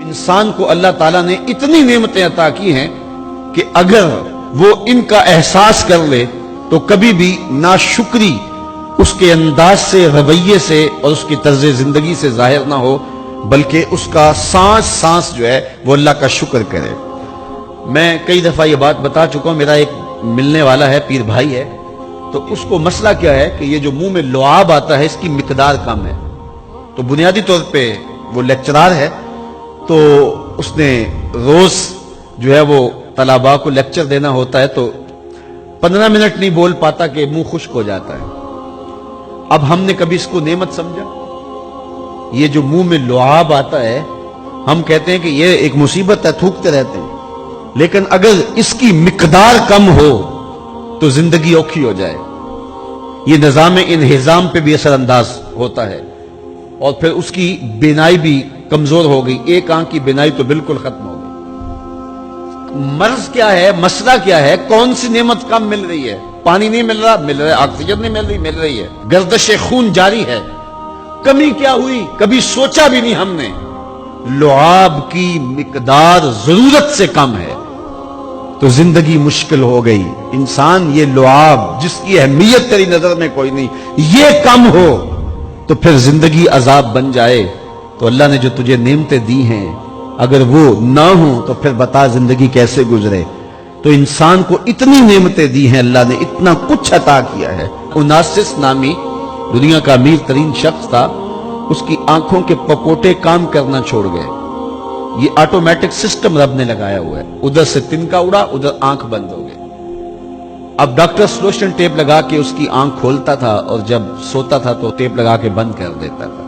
انسان کو اللہ تعالیٰ نے اتنی نعمتیں عطا کی ہیں کہ اگر وہ ان کا احساس کر لے تو کبھی بھی ناشکری اس کے انداز سے، رویے سے اور اس کی طرز زندگی سے ظاہر نہ ہو، بلکہ اس کا سانس سانس جو ہے وہ اللہ کا شکر کرے۔ میں کئی دفعہ یہ بات بتا چکا ہوں، میرا ایک ملنے والا ہے، پیر بھائی ہے، تو اس کو مسئلہ کیا ہے کہ یہ جو منہ میں لعاب آتا ہے اس کی مقدار کم ہے۔ تو بنیادی طور پہ وہ لیکچرار ہے، تو اس نے روز جو ہے وہ طلباء کو لیکچر دینا ہوتا ہے، تو 15 منٹ نہیں بول پاتا کہ منہ خشک ہو جاتا ہے۔ اب ہم نے کبھی اس کو نعمت سمجھا؟ یہ جو منہ میں لعاب آتا ہے، ہم کہتے ہیں کہ یہ ایک مصیبت ہے، تھوکتے رہتے ہیں، لیکن اگر اس کی مقدار کم ہو تو زندگی اوکھی ہو جائے۔ یہ نظام انہضام پہ بھی اثر انداز ہوتا ہے، اور پھر اس کی بینائی بھی کمزور ہو گئی، ایک آنکھ کی بینائی تو بالکل ختم ہو گئی۔ مرض کیا ہے، مسئلہ کیا ہے؟ کون سی نعمت کم مل رہی ہے؟ پانی نہیں مل رہا، مل رہا ہے، آکسیجن نہیں مل رہی، مل رہی ہے، گردش خون جاری ہے۔ کمی کیا ہوئی؟ کبھی سوچا بھی نہیں ہم نے۔ لعاب کی مقدار ضرورت سے کم ہے تو زندگی مشکل ہو گئی۔ انسان یہ لعاب جس کی اہمیت تیری نظر میں کوئی نہیں، یہ کم ہو تو پھر زندگی عذاب بن جائے۔ تو اللہ نے جو تجھے نعمتیں دی ہیں اگر وہ نہ ہوں تو پھر بتا زندگی کیسے گزرے۔ تو انسان کو اتنی نعمتیں دی ہیں، اللہ نے اتنا کچھ عطا کیا ہے۔ اوناسس نامی دنیا کا امیر ترین شخص تھا، اس کی آنکھوں کے پپوٹے کام کرنا چھوڑ گئے۔ یہ آٹومیٹک سسٹم رب نے لگایا ہوا ہے، ادھر سے تنکا اڑا، ادھر آنکھ بند ہو گئی۔ اب ڈاکٹر سلوشن ٹیپ لگا کے اس کی آنکھ کھولتا تھا، اور جب سوتا تھا تو ٹیپ لگا کے بند کر دیتا تھا۔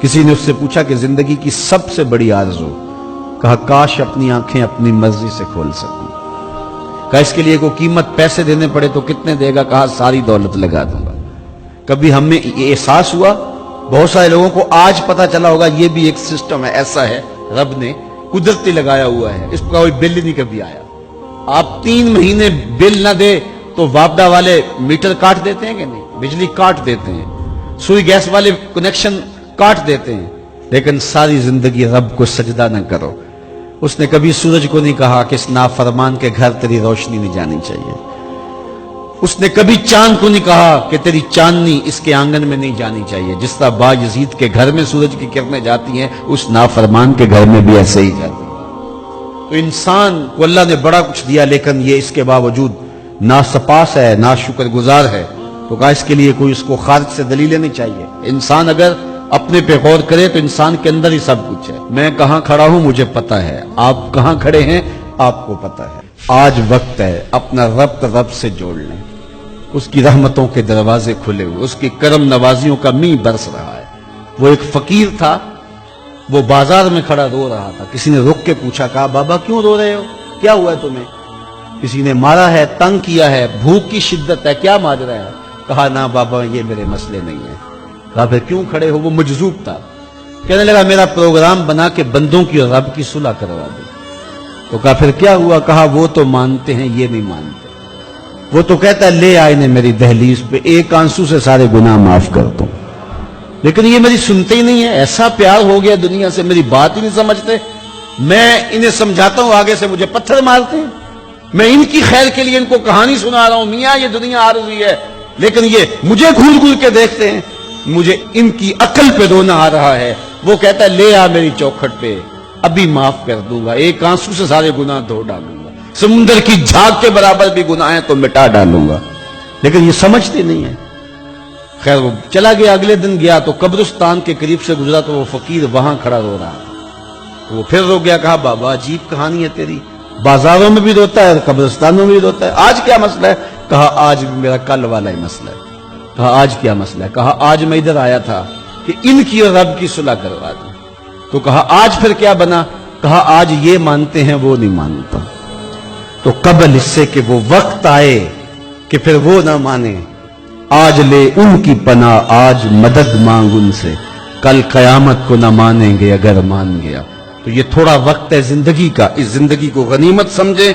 کسی نے اس سے پوچھا کہ زندگی کی سب سے بڑی آرزو؟ کہا کاش اپنی آنکھیں اپنی مرضی سے کھول سکوں۔ کہا اس کے لیے کوئی قیمت پیسے دینے پڑے تو کتنے دے گا؟ کہا ساری دولت لگا دوں گا۔ کبھی ہمیں یہ احساس ہوا؟ بہت سارے لوگوں کو آج پتا چلا ہوگا یہ بھی ایک سسٹم ہے، ایسا ہے، رب نے قدرتی لگایا ہوا ہے، اس کا کوئی بل نہیں کبھی آیا۔ آپ 3 مہینے بل نہ دے تو وابڈا والے میٹر کاٹ دیتے ہیں کہ نہیں؟ بجلی کاٹ دیتے ہیں، سوئی گیس والے کنیکشن کاٹ دیتے ہیں، لیکن ساری زندگی رب کو سجدہ نہ کرو۔ اس نے کبھی سورج کو نہیں کہا کہ اس نافرمان کے گھر تیری روشنی نہیں جانی چاہیے۔ اس نے کبھی چاند کو نہیں کہا کہ تیری چاندنی اس کے آنگن میں نہیں جانی چاہیے۔ جس طرح با یزید کے گھر میں سورج کی کرنیں جاتی ہیں، اس نافرمان کے گھر میں بھی ایسے ہی جاتی ہیں۔ تو انسان کو اللہ نے بڑا کچھ دیا، لیکن یہ اس کے باوجود ناسپاس ہے، ناشکر گزار ہے۔ تو کہا اس کے لیے کوئی اس کو خارج سے دلیلیں نہیں چاہیے۔ انسان اگر اپنے پہ غور کرے تو انسان کے اندر ہی سب کچھ ہے۔ میں کہاں کھڑا ہوں مجھے پتا ہے، آپ کہاں کھڑے ہیں آپ کو پتا ہے۔ آج وقت ہے اپنا رب سے جوڑ لیں۔ اس کی رحمتوں کے دروازے کھلے ہوئے، اس کی کرم نوازیوں کا می برس رہا ہے۔ وہ ایک فقیر تھا، وہ بازار میں کھڑا رو رہا تھا۔ کسی نے رک کے پوچھا، کہا بابا کیوں رو رہے ہو، کیا ہوا ہے تمہیں؟ کسی نے مارا ہے، تنگ کیا ہے، بھوک کی شدت ہے، کیا ماجرا ہے؟ کہا نہ بابا یہ میرے مسئلے نہیں ہیں۔ کہا پھر کیوں کھڑے ہو؟ وہ مجذوب تھا، کہنے لگا میرا پروگرام بنا کے بندوں کی اور رب کی صلح کروا دو۔ تو کہا پھر کیا ہوا؟ کہا وہ تو مانتے ہیں یہ نہیں مانتے۔ وہ تو کہتا ہے لے آئے نے میری دہلیز پہ، ایک آنسو سے سارے گناہ معاف کر دوں، لیکن یہ میری سنتے ہی نہیں ہے۔ ایسا پیار ہو گیا دنیا سے، میری بات ہی نہیں سمجھتے۔ میں انہیں سمجھاتا ہوں، آگے سے مجھے پتھر مارتے ہیں۔ میں ان کی خیر کے لیے ان کو کہانی سنا رہا ہوں، میاں یہ دنیا عارضی ہے، لیکن یہ مجھے گھول گھول کے دیکھتے ہیں۔ مجھے ان کی عقل پہ رونا آ رہا ہے۔ وہ کہتا ہے لے آ میری چوکھٹ پہ، ابھی معاف کر دوں گا، ایک آنسو سے سارے گناہ دھو ڈالوں گا، سمندر کی جھاگ کے برابر بھی گناہ ہیں تو مٹا ڈالوں گا، لیکن یہ سمجھتے نہیں ہیں۔ خیر وہ چلا گیا، اگلے دن گیا تو قبرستان کے قریب سے گزرا تو وہ فقیر وہاں کھڑا رو رہا تھا۔ وہ پھر رو گیا، کہا بابا عجیب کہانی ہے تیری، بازاروں میں بھی روتا ہے، قبرستانوں میں بھی روتا ہے، آج کیا مسئلہ ہے؟ کہا آج بھی میرا کل والا ہی مسئلہ ہے۔ کہا آج کیا مسئلہ ہے؟ کہا آج میں ادھر آیا تھا کہ ان کی اور رب کی صلح کروا دوں۔ تو کہا آج پھر کیا بنا؟ کہا آج یہ مانتے ہیں وہ نہیں مانتا۔ تو قبل اس سے کہ وہ وقت آئے کہ پھر وہ نہ مانے، آج لے ان کی پناہ، آج مدد مانگ ان سے، کل قیامت کو نہ مانیں گے اگر مان گیا۔ تو یہ تھوڑا وقت ہے زندگی کا، اس زندگی کو غنیمت سمجھیں